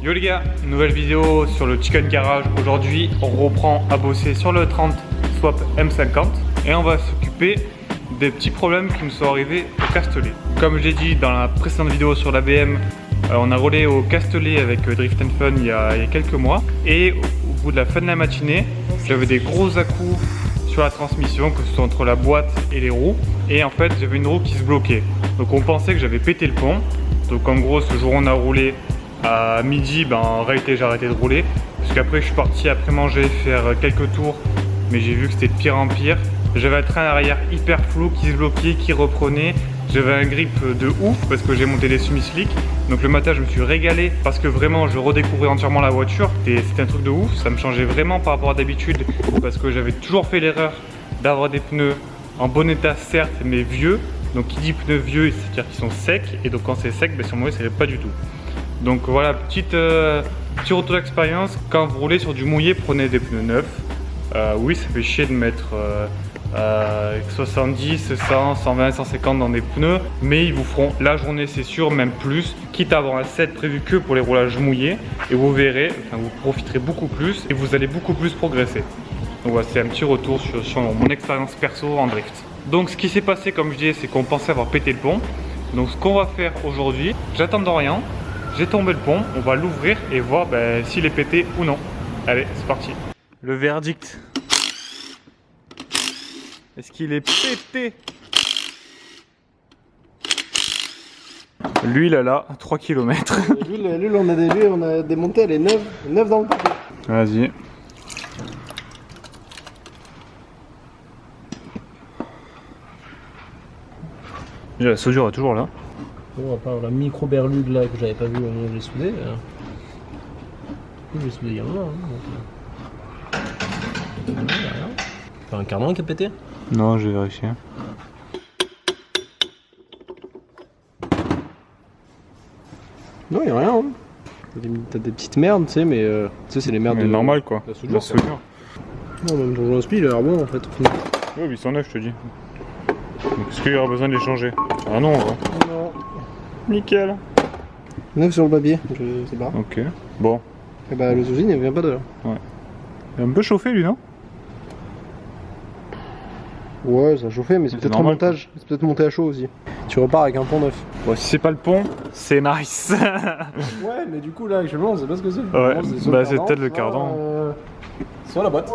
Yo les gars, nouvelle vidéo sur le Chicken Garage. Aujourd'hui on reprend à bosser sur le 30 Swap M50 et on va s'occuper des petits problèmes qui nous sont arrivés au Castellet. Comme j'ai dit dans la précédente vidéo sur l'ABM, on a roulé au Castellet avec Drift & Fun il y a quelques mois et au bout de la fin de la matinée j'avais des gros à-coups sur la transmission, que ce soit entre la boîte et les roues, et en fait j'avais une roue qui se bloquait, donc on pensait que j'avais pété le pont. Donc en gros ce jour on a roulé à midi, en réalité j'ai arrêté de rouler parce qu'après je suis parti après manger faire quelques tours, mais j'ai vu que c'était de pire en pire. J'avais un train arrière hyper flou qui se bloquait, qui reprenait. J'avais un grip de ouf parce que j'ai monté des semi-slicks. Donc le matin je me suis régalé parce que vraiment je redécouvrais entièrement la voiture. C'était un truc de ouf, ça me changeait vraiment par rapport à d'habitude parce que j'avais toujours fait l'erreur d'avoir des pneus en bon état certes mais vieux. Donc qui dit pneus vieux, c'est-à-dire qu'ils sont secs, et donc quand c'est sec, sur moi c'est pas du tout. Donc voilà, petit retour d'expérience, quand vous roulez sur du mouillé, prenez des pneus neufs. Oui, ça fait chier de mettre 70, 100, 120, 150 dans des pneus, mais ils vous feront la journée, c'est sûr, même plus, quitte à avoir un set prévu que pour les roulages mouillés, et vous verrez, vous profiterez beaucoup plus et vous allez beaucoup plus progresser. Donc voilà, c'est un petit retour sur mon expérience perso en drift. Donc ce qui s'est passé, comme je disais, c'est qu'on pensait avoir pété le pont. Donc ce qu'on va faire aujourd'hui, j'attends de rien, j'ai tombé le pont, on va l'ouvrir et voir s'il est pété ou non. Allez, c'est parti. Le verdict. Est-ce qu'il est pété? L'huile là, 3 km. L'huile on a démonté, elle est neuve dans le papier. Vas-y. La soudure est toujours là. Bon, à part la micro-berlugue là que j'avais pas vu au moment où j'ai soudé. J'ai soudé il y a un moment. T'as un cardan qui a pété? Non, j'ai vérifié. Non, il n'y a rien. T'as des petites merdes, tu sais, mais tu sais, c'est les merdes de. Normal quoi. La soudure. Non, même ton Jean-Spi, il a l'air bon en fait. Oui, ils sont neufs, je te dis. Est-ce qu'il y aura besoin de les changer? Ah non, ouais. Non. Nickel. Neuf sur le papier, je sais pas. Ok, bon. Et bah, le usine, il vient pas de là. Ouais. Il a un peu chauffé lui, non? Ouais, ça a chauffé, mais c'est peut-être un montage. C'est peut-être monté à chaud aussi. Tu repars avec un pont neuf. Bon, si c'est pas le pont, c'est nice. Ouais, mais du coup, là, actuellement, on sait pas ce que c'est. Ouais, c'est peut-être le cardan. Soit la boîte.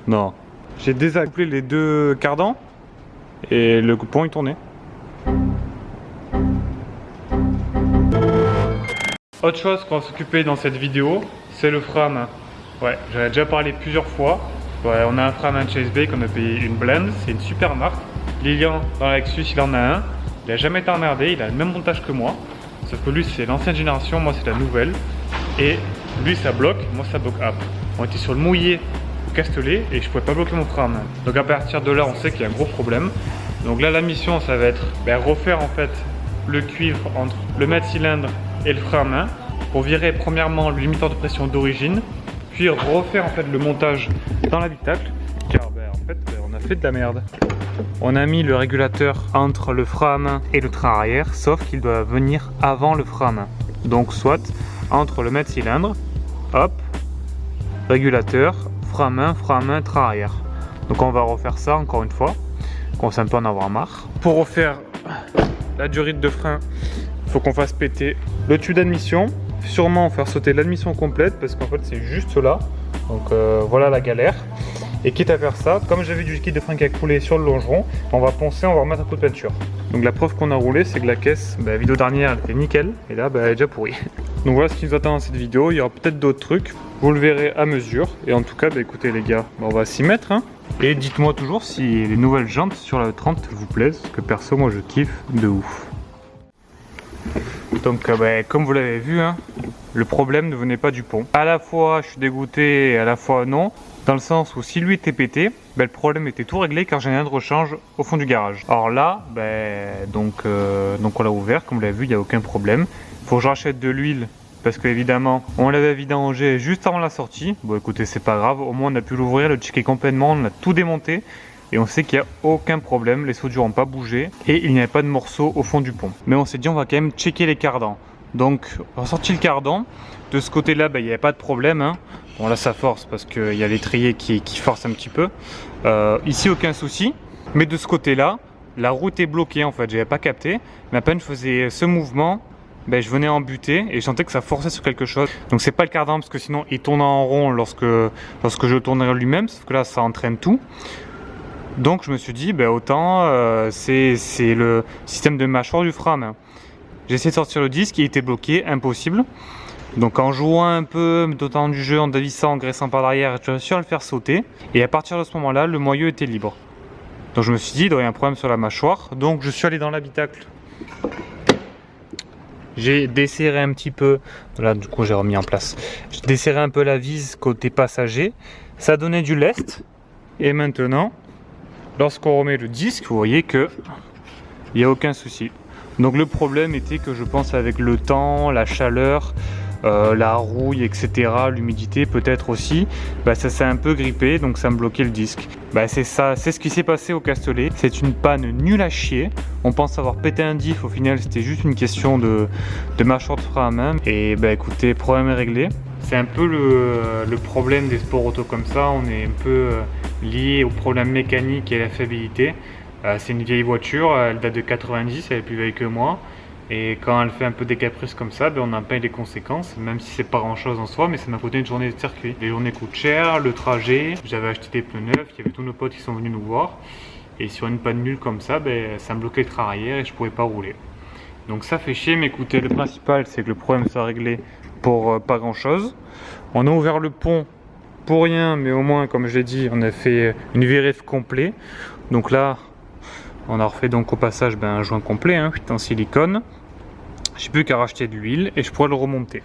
Non. J'ai désaccouplé les deux cardans et le pont est tourné. Autre chose qu'on va s'occuper dans cette vidéo, c'est le frein. Ouais, j'en ai déjà parlé plusieurs fois. Ouais, on a un frein Chase Bay qu'on a payé une blende, c'est une super marque. Lilian dans la Lexus, il en a un. Il a jamais été emmerdé, il a le même montage que moi. Sauf que lui c'est l'ancienne génération, moi c'est la nouvelle. Et lui ça bloque, moi ça bloque up. On était sur le mouillé au Castellet et je pouvais pas bloquer mon frein à main. Donc à partir de là on sait qu'il y a un gros problème. Donc là la mission ça va être refaire en fait le cuivre entre le mètre cylindre et le frein à main pour virer premièrement le limiteur de pression d'origine, puis refaire en fait le montage dans l'habitacle car en fait on a fait de la merde. On a mis le régulateur entre le frein à main et le train arrière, sauf qu'il doit venir avant le frein à main. Donc soit entre le mètre cylindre, hop, régulateur, frein à main, train arrière. Donc on va refaire ça encore une fois, qu'on s'est un peu en avoir marre. Pour refaire la durite de frein, il faut qu'on fasse péter le tube d'admission, sûrement faire sauter l'admission complète parce qu'en fait c'est juste là. Donc voilà la galère. Et quitte à faire ça, comme j'avais du liquide de frein qui a coulé sur le longeron, on va poncer, on va remettre un coup de peinture. Donc la preuve qu'on a roulé, c'est que la caisse, la vidéo dernière, elle était nickel, et là, elle est déjà pourrie. Donc voilà ce qui nous attend dans cette vidéo, il y aura peut-être d'autres trucs, vous le verrez à mesure. Et en tout cas, écoutez les gars, on va s'y mettre. Hein. Et dites-moi toujours si les nouvelles jantes sur la 30 vous plaisent, parce que perso, moi je kiffe de ouf. Donc comme vous l'avez vu, hein, le problème ne venait pas du pont. À la fois je suis dégoûté et à la fois non, dans le sens où si lui était pété, le problème était tout réglé car j'ai un de rechange au fond du garage. Alors là, donc on l'a ouvert, comme vous l'avez vu, il n'y a aucun problème. Il faut que je rachète de l'huile parce qu'évidemment on l'avait vidangé juste avant la sortie. Bon écoutez, c'est pas grave, au moins on a pu l'ouvrir, le checker complètement, on a tout démonté. Et on sait qu'il n'y a aucun problème, les soudures n'ont pas bougé et il n'y avait pas de morceaux au fond du pont. Mais on s'est dit on va quand même checker les cardans. Donc on a sorti le cardan. De ce côté-là, il n'y avait pas de problème. Hein. Bon là ça force parce qu'il y a l'étrier qui force un petit peu. Ici aucun souci. Mais de ce côté-là, la roue était bloquée en fait. J'avais pas capté. Mais à peine je faisais ce mouvement, je venais en buter et je sentais que ça forçait sur quelque chose. Donc c'est pas le cardan parce que sinon il tourne en rond lorsque je tournerai lui-même. Sauf que là ça entraîne tout. Donc je me suis dit autant c'est le système de mâchoire du frein. J'ai essayé de sortir le disque, il était bloqué, impossible. Donc en jouant un peu, d'autant du jeu, en dévissant, en graissant par l'arrière, j'ai réussi à le faire sauter. Et à partir de ce moment-là, le moyeu était libre. Donc je me suis dit, il doit y avoir un problème sur la mâchoire. Donc je suis allé dans l'habitacle. J'ai desserré un petit peu, là du coup j'ai remis en place. J'ai desserré un peu la vis côté passager. Ça donnait du lest. Et maintenant, lorsqu'on remet le disque, vous voyez que il n'y a aucun souci. Donc le problème était que je pense avec le temps, la chaleur, la rouille, etc., l'humidité peut-être aussi, ça s'est un peu grippé, donc ça me bloquait le disque. C'est ça, c'est ce qui s'est passé au Castellet. C'est une panne nulle à chier. On pense avoir pété un diff, au final c'était juste une question de mâchoire de frein à main. Et écoutez, problème est réglé. C'est un peu le problème des sports auto comme ça, on est un peu lié au problème mécanique et à la fiabilité. C'est une vieille voiture, elle date de 90, elle est plus vieille que moi. Et quand elle fait un peu des caprices comme ça, on en paye les conséquences, même si c'est pas grand chose en soi, mais ça m'a coûté une journée de circuit. Les journées coûtent cher, le trajet, j'avais acheté des pneus neufs, il y avait tous nos potes qui sont venus nous voir. Et sur une panne nulle comme ça, ça me bloquait le train arrière et je pouvais pas rouler. Donc ça fait chier, mais écoutez, le principal c'est que le problème soit réglé pour pas grand chose. On a ouvert le pont pour rien, mais au moins, comme je l'ai dit, on a fait une vérif complet. Donc là, on a refait donc au passage un joint complet, en silicone. J'ai plus qu'à racheter de l'huile et je pourrais le remonter.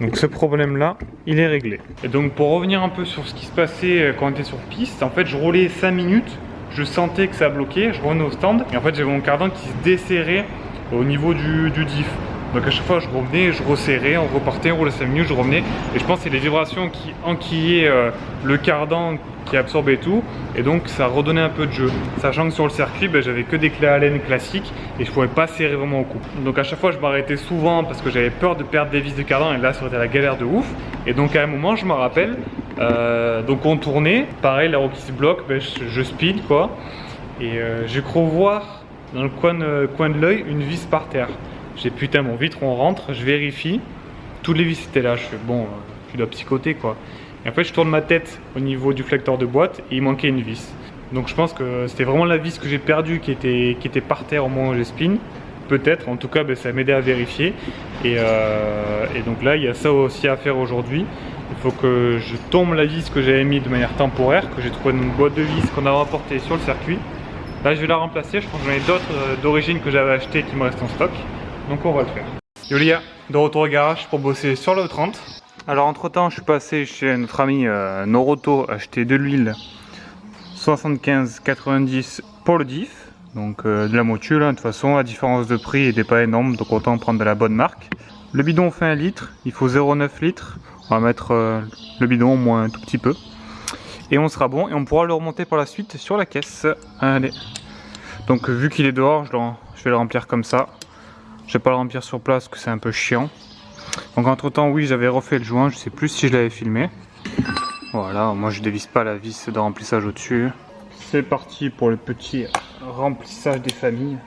Donc ce problème là, il est réglé. Et donc pour revenir un peu sur ce qui se passait quand on était sur piste, en fait je roulais 5 minutes, je sentais que ça bloquait, je revenais au stand et en fait j'avais mon cardan qui se desserrait au niveau du diff. Donc à chaque fois je revenais, je resserrais, on repartait, on roulait 5 minutes, je revenais. Et je pense que c'est les vibrations qui enquillaient le cardan qui absorbait tout. Et donc ça redonnait un peu de jeu. Sachant que sur le circuit, j'avais que des clés Allen classiques et je pouvais pas serrer vraiment au couple. Donc à chaque fois je m'arrêtais souvent parce que j'avais peur de perdre des vis de cardan et là ça aurait été la galère de ouf. Et donc à un moment je me rappelle, donc on tournait, pareil la roue qui se bloque, je speed quoi. Et j'ai cru voir dans le coin de l'œil une vis par terre. J'ai putain mon vitron rentre, je vérifie, toutes les vis étaient là, je fais bon, je dois psychoter quoi. Et en fait je tourne ma tête au niveau du flecteur de boîte et il manquait une vis. Donc je pense que c'était vraiment la vis que j'ai perdue qui était par terre au moment où j'ai spin. Peut-être, en tout cas ça m'aidait à vérifier. Et donc là il y a ça aussi à faire aujourd'hui. Il faut que je tombe la vis que j'avais mis de manière temporaire, que j'ai trouvé dans une boîte de vis qu'on a rapportée sur le circuit. Là je vais la remplacer, je pense que j'en ai d'autres d'origine que j'avais acheté qui me restent en stock. Donc on va le faire. Yo les gars, de retour au garage pour bosser sur le 30. Alors entre temps je suis passé chez notre ami Noroto acheter de l'huile 75,90 pour le diff. Donc de la motu là, de toute façon la différence de prix n'était pas énorme, donc autant prendre de la bonne marque. Le bidon fait 1 litre, il faut 0,9 litres. On va mettre le bidon au moins un tout petit peu. Et on sera bon et on pourra le remonter par la suite sur la caisse. Allez. Donc vu qu'il est dehors, je vais le remplir comme ça. Je vais pas le remplir sur place parce que c'est un peu chiant. Donc entre temps oui j'avais refait le joint, je sais plus si je l'avais filmé. Voilà, moi je dévisse pas la vis de remplissage au dessus. C'est parti pour le petit remplissage des familles.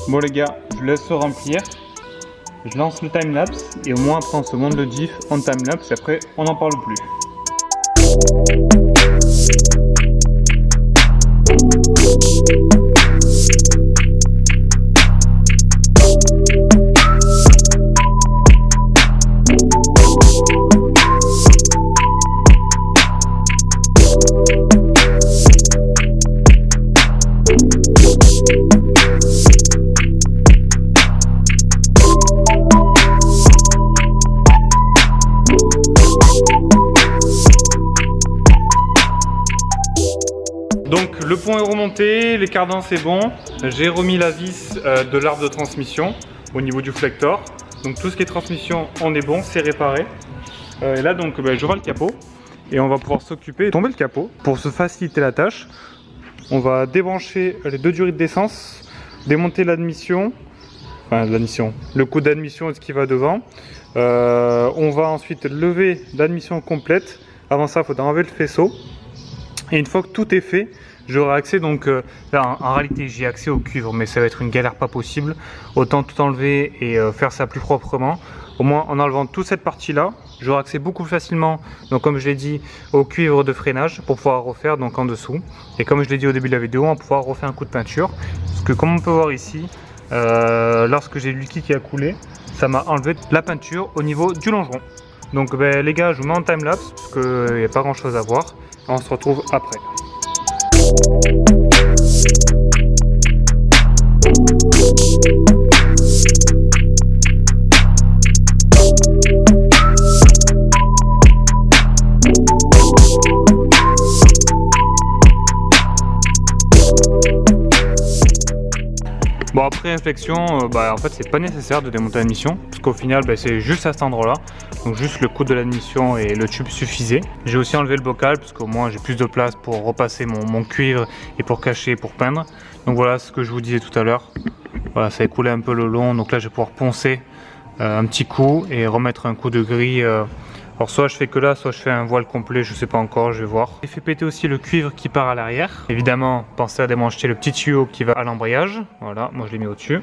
Bon les gars, je laisse se remplir. Je lance le timelapse et au moins après on se monte le diff en timelapse et après on n'en parle plus. Donc le pont est remonté, les cardans c'est bon, j'ai remis la vis de l'arbre de transmission au niveau du flector. Donc tout ce qui est transmission on est bon, c'est réparé. Et là donc j'aurai le capot et on va pouvoir s'occuper de tomber le capot pour se faciliter la tâche. On va débrancher les 2 durites d'essence, démonter l'admission, le coup d'admission et ce qui va devant. On va ensuite lever l'admission complète. Avant ça, il faudra enlever le faisceau. Et une fois que tout est fait, j'aurai accès donc, là en réalité j'ai accès au cuivre, mais ça va être une galère pas possible. Autant tout enlever et faire ça plus proprement. Au moins en enlevant toute cette partie là, j'aurai accès beaucoup plus facilement, donc comme je l'ai dit, au cuivre de freinage pour pouvoir refaire donc en dessous. Et comme je l'ai dit au début de la vidéo, on va pouvoir refaire un coup de peinture. Parce que comme on peut voir ici, lorsque j'ai le liquide qui a coulé, ça m'a enlevé la peinture au niveau du longeron. Donc les gars, je vous mets en timelapse parce qu'il n'y a pas grand chose à voir. On se retrouve après. Bon, après réflexion, en fait c'est pas nécessaire de démonter l'admission parce qu'au final c'est juste à cet endroit là, donc juste le coup de l'admission et le tube suffisait. J'ai aussi enlevé le bocal parce qu'au moins j'ai plus de place pour repasser mon cuivre et pour cacher, pour peindre. Donc voilà ce que je vous disais tout à l'heure, voilà, ça a écoulé un peu le long, donc là je vais pouvoir poncer un petit coup et remettre un coup de gris. Alors soit je fais que là, soit je fais un voile complet, je sais pas encore, je vais voir. J'ai fait péter aussi le cuivre qui part à l'arrière. Évidemment, pensez à débrancher le petit tuyau qui va à l'embrayage. Voilà, moi je l'ai mis au-dessus.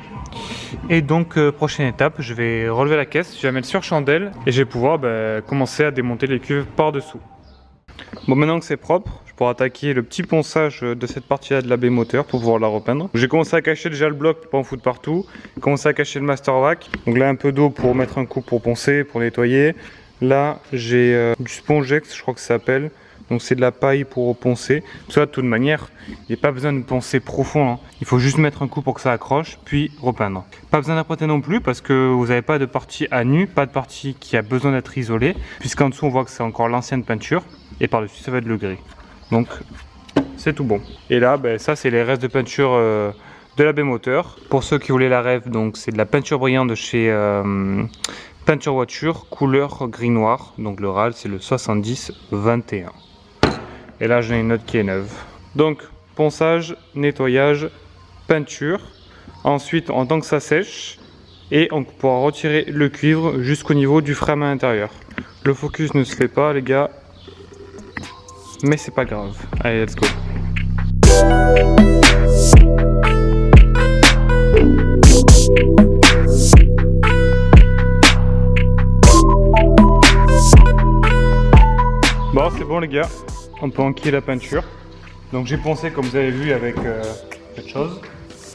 Et donc, prochaine étape, je vais relever la caisse, je vais la mettre sur chandelle et je vais pouvoir commencer à démonter les cuivres par-dessous. Bon, maintenant que c'est propre, je pourrai attaquer le petit ponçage de cette partie-là de la baie moteur pour pouvoir la repeindre. J'ai commencé à cacher déjà le bloc pour pas en foutre partout. J'ai commencé à cacher le master vac. Donc là, un peu d'eau pour mettre un coup pour poncer, pour nettoyer. Là, j'ai du Spongex, je crois que ça s'appelle. Donc c'est de la paille pour poncer. Tout ça, de toute manière, il n'y a pas besoin de poncer profond. Hein. Il faut juste mettre un coup pour que ça accroche, puis repeindre. Pas besoin d'apprêter non plus parce que vous n'avez pas de partie à nu, pas de partie qui a besoin d'être isolée. Puisqu'en dessous, on voit que c'est encore l'ancienne peinture. Et par-dessus, ça va être le gris. Donc, c'est tout bon. Et là, ça, c'est les restes de peinture de la baie moteur. Pour ceux qui voulaient la rêve, donc c'est de la peinture brillante de chez... Peinture voiture, couleur gris-noir, donc le RAL c'est le 70-21. Et là j'en ai une autre qui est neuve. Donc ponçage, nettoyage, peinture. Ensuite en tant que ça sèche, et on pourra retirer le cuivre jusqu'au niveau du frame à l'intérieur. Le focus ne se fait pas les gars, mais c'est pas grave. Allez, let's go. Bon, c'est bon les gars, on peut enquiller la peinture. Donc j'ai poncé comme vous avez vu avec cette chose.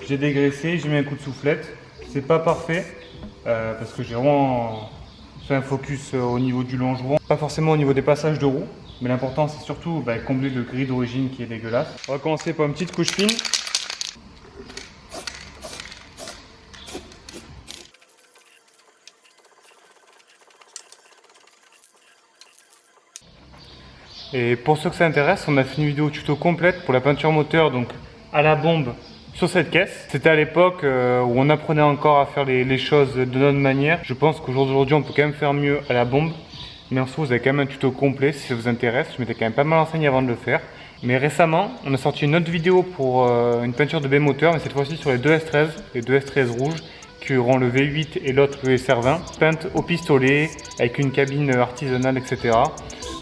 J'ai dégraissé, j'ai mis un coup de soufflette. C'est pas parfait parce que j'ai vraiment fait un focus au niveau du longeron. Pas forcément au niveau des passages de roue, mais l'important c'est surtout combler le gris d'origine qui est dégueulasse. On va commencer par une petite couche fine. Et pour ceux que ça intéresse, on a fait une vidéo tuto complète pour la peinture moteur, donc à la bombe sur cette caisse. C'était à l'époque où on apprenait encore à faire les choses de notre manière. Je pense qu'aujourd'hui on peut quand même faire mieux à la bombe. Mais en soi vous avez quand même un tuto complet si ça vous intéresse. Je m'étais quand même pas mal renseigné avant de le faire. Mais récemment on a sorti une autre vidéo pour une peinture de baie moteur, mais cette fois-ci sur les deux S13, les deux S13 rouges, qui auront le V8 et l'autre le SR20, peintes au pistolet, avec une cabine artisanale, etc.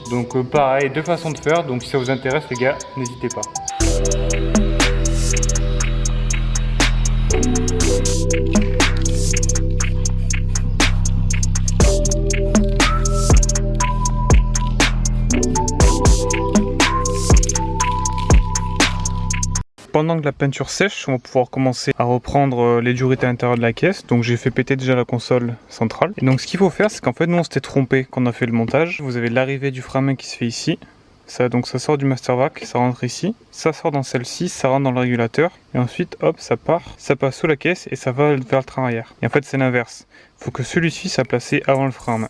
Donc pareil, deux façons de faire, donc si ça vous intéresse les gars, n'hésitez pas. Pendant que la peinture sèche, on va pouvoir commencer à reprendre les durites à l'intérieur de la caisse. Donc j'ai fait péter déjà la console centrale. Et donc ce qu'il faut faire, c'est qu'en fait nous on s'était trompé quand on a fait le montage. Vous avez l'arrivée du frein qui se fait ici. Ça sort du master vac, ça rentre ici. Ça sort dans celle-ci, ça rentre dans le régulateur. Et ensuite hop, ça part, ça passe sous la caisse et ça va vers le train arrière. Et en fait c'est l'inverse. Il faut que celui-ci soit placé avant le frein à main.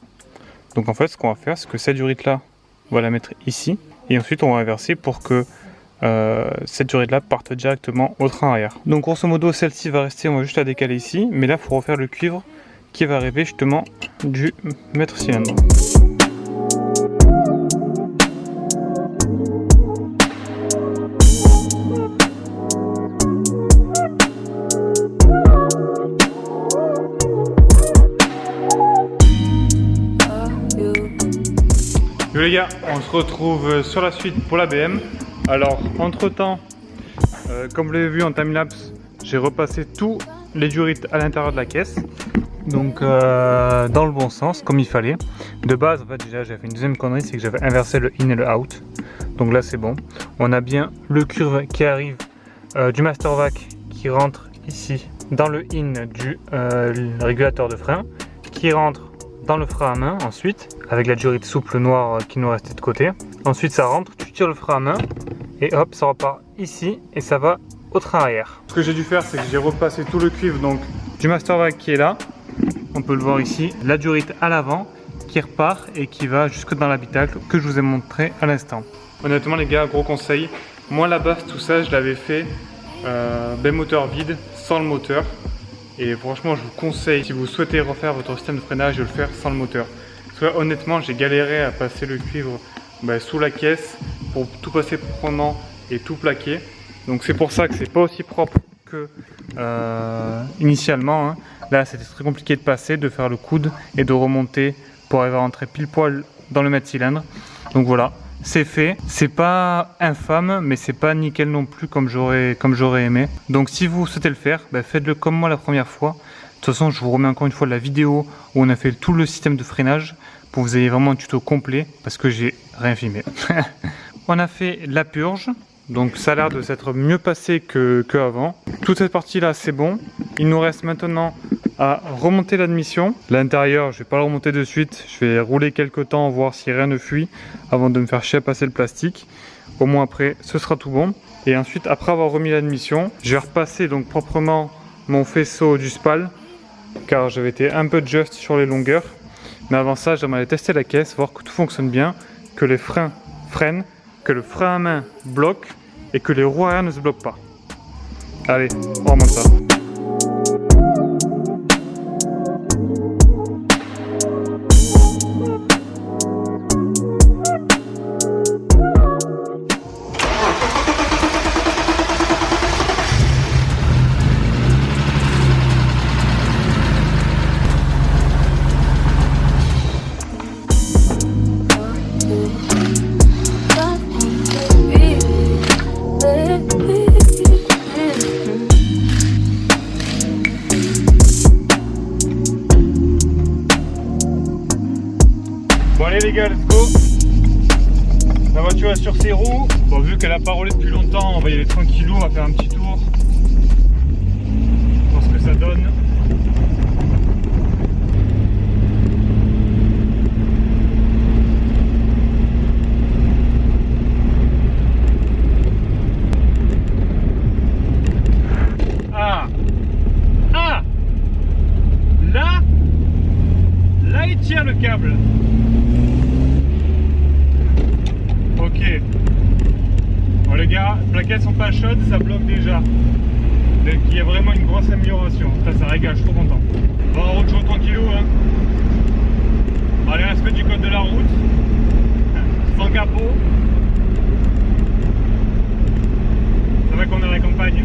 Donc en fait ce qu'on va faire, c'est que cette durite là, on va la mettre ici. Et ensuite on va inverser pour que cette durite là parte directement au train arrière. Donc grosso modo celle-ci va rester, on va juste la décaler ici, mais là il faut refaire le cuivre qui va arriver justement du maître cylindre. les gars, on se retrouve sur la suite pour la BM. Alors entre temps, comme vous l'avez vu en timelapse, j'ai repassé tous les durites à l'intérieur de la caisse. Donc dans le bon sens, comme il fallait. De base, en fait, déjà j'avais fait une deuxième connerie, c'est que j'avais inversé le in et le out. Donc là c'est bon. On a bien le curve qui arrive du master vac qui rentre ici dans le in du régulateur de frein, qui rentre dans le frein à main ensuite, avec la durite souple noire qui nous restait de côté. Ensuite ça rentre, tu tires le frein à main et hop, ça repart ici et ça va au train arrière. Ce que j'ai dû faire, c'est que j'ai repassé tout le cuivre donc du master vac qui est là. On peut le voir ici, la durite à l'avant qui repart et qui va jusque dans l'habitacle que je vous ai montré à l'instant. Honnêtement les gars, gros conseil, moi la base tout ça je l'avais fait moteur vide sans le moteur. Et franchement, je vous conseille, si vous souhaitez refaire votre système de freinage, de le faire sans le moteur. Parce que là, honnêtement, j'ai galéré à passer le cuivre sous la caisse pour tout passer proprement et tout plaquer. Donc c'est pour ça que c'est pas aussi propre que initialement. Hein. Là, c'était très compliqué de passer, de faire le coude et de remonter pour arriver à rentrer pile poil dans le mètre cylindre. Donc voilà, c'est fait. C'est pas infâme, mais c'est pas nickel non plus comme j'aurais aimé. Donc si vous souhaitez le faire, faites-le comme moi la première fois. De toute façon, je vous remets encore une fois la vidéo où on a fait tout le système de freinage pour que vous ayez vraiment un tuto complet parce que j'ai rien filmé. On a fait la purge. Donc ça a l'air de s'être mieux passé qu'avant. Toute cette partie là c'est bon. Il nous reste maintenant à remonter l'admission. L'intérieur je vais pas le remonter de suite. Je vais rouler quelques temps voir si rien ne fuit avant de me faire chier à passer le plastique. Au moins après ce sera tout bon. Et ensuite après avoir remis l'admission, je vais repasser donc proprement mon faisceau du SPAL car j'avais été un peu just sur les longueurs. Mais avant ça j'aimerais aller tester la caisse, voir que tout fonctionne bien, que les freins freinent, que le frein à main bloque et que les roues arrière ne se bloquent pas. Allez, on remonte ça. Bon allez les gars, let's go. La voiture est sur ses roues. Bon, vu qu'elle a pas roulé depuis longtemps, on va y aller tranquillou, on va faire un petit tour. Voir ce que ça donne. Ah, là il tire le câble. Ok. Bon les gars, les plaquettes sont pas chaudes, ça bloque déjà. Donc il y a vraiment une grosse amélioration. Ça régale, je suis trop content. Bon, en route, toujours tranquillou. Hein. Allez, respect du code de la route. Sans capot. C'est vrai qu'on est à la campagne.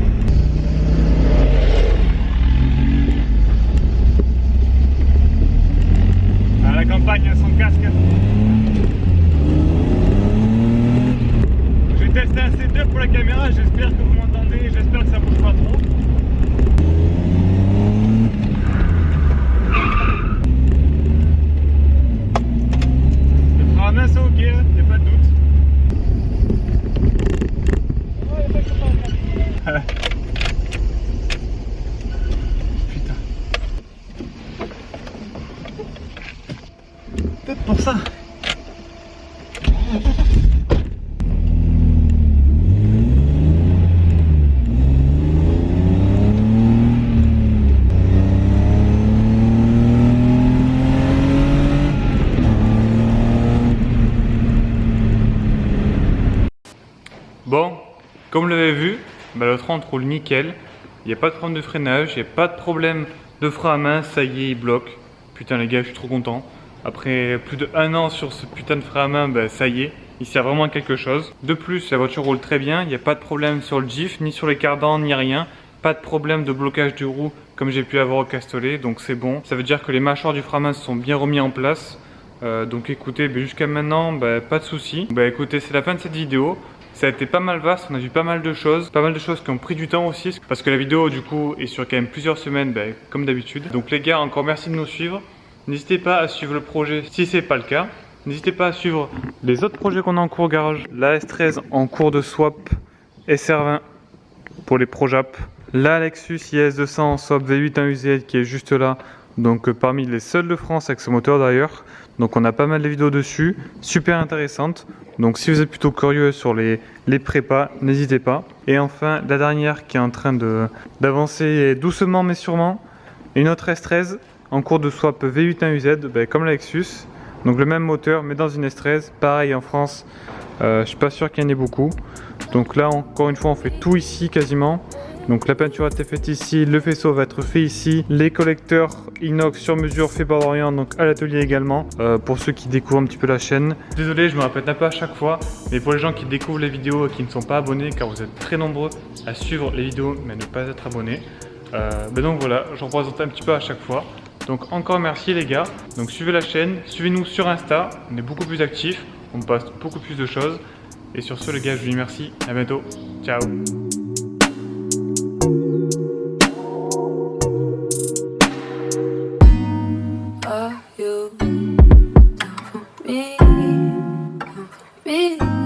À la campagne sans casque. J'ai testé un setup pour la caméra, j'espère que vous m'entendez, j'espère que ça bouge pas trop. Le frein à main c'est ok, y'a pas de doute. Putain. Peut-être pour ça. Bon, comme vous l'avez vu, le train roule nickel. Il n'y a pas de problème de freinage, il n'y a pas de problème de frein à main, ça y est, il bloque. Putain les gars, je suis trop content. Après plus de 1 an sur ce putain de frein à main, ça y est, il sert vraiment à quelque chose. De plus, la voiture roule très bien, il n'y a pas de problème sur le GIF, ni sur les cardans, ni rien. Pas de problème de blocage du roue comme j'ai pu avoir au Castellet, donc c'est bon. Ça veut dire que les mâchoires du frein à main se sont bien remis en place. Donc écoutez, jusqu'à maintenant, pas de soucis. Écoutez, c'est la fin de cette vidéo. Ça a été pas mal vaste, on a vu pas mal de choses qui ont pris du temps aussi, parce que la vidéo du coup est sur quand même plusieurs semaines, comme d'habitude. Donc les gars, encore merci de nous suivre. N'hésitez pas à suivre le projet si c'est pas le cas. N'hésitez pas à suivre les autres projets qu'on a en cours au garage. La S13 en cours de swap SR20 pour les ProJap. La Lexus IS200 en swap V8 1UZ qui est juste là. Donc parmi les seuls de France avec ce moteur d'ailleurs. Donc on a pas mal de vidéos dessus, super intéressantes. Donc si vous êtes plutôt curieux sur les prépas, n'hésitez pas. Et enfin la dernière qui est en train d'avancer doucement mais sûrement. Une autre S13 en cours de swap V8 1UZ comme la Lexus. Donc le même moteur mais dans une S13. Pareil en France, je suis pas sûr qu'il y en ait beaucoup. Donc là encore une fois on fait tout ici quasiment. Donc la peinture a été faite ici, le faisceau va être fait ici, les collecteurs inox sur mesure faits par Dorian, donc à l'atelier également, pour ceux qui découvrent un petit peu la chaîne. Désolé, je me répète un peu à chaque fois, mais pour les gens qui découvrent les vidéos et qui ne sont pas abonnés, car vous êtes très nombreux à suivre les vidéos mais ne pas être abonnés, donc voilà, je représente un petit peu à chaque fois. Donc encore merci les gars, donc suivez la chaîne, suivez-nous sur Insta, on est beaucoup plus actifs, on poste beaucoup plus de choses. Et sur ce les gars, je vous dis merci, à bientôt, ciao. Are you down for me? Down for me?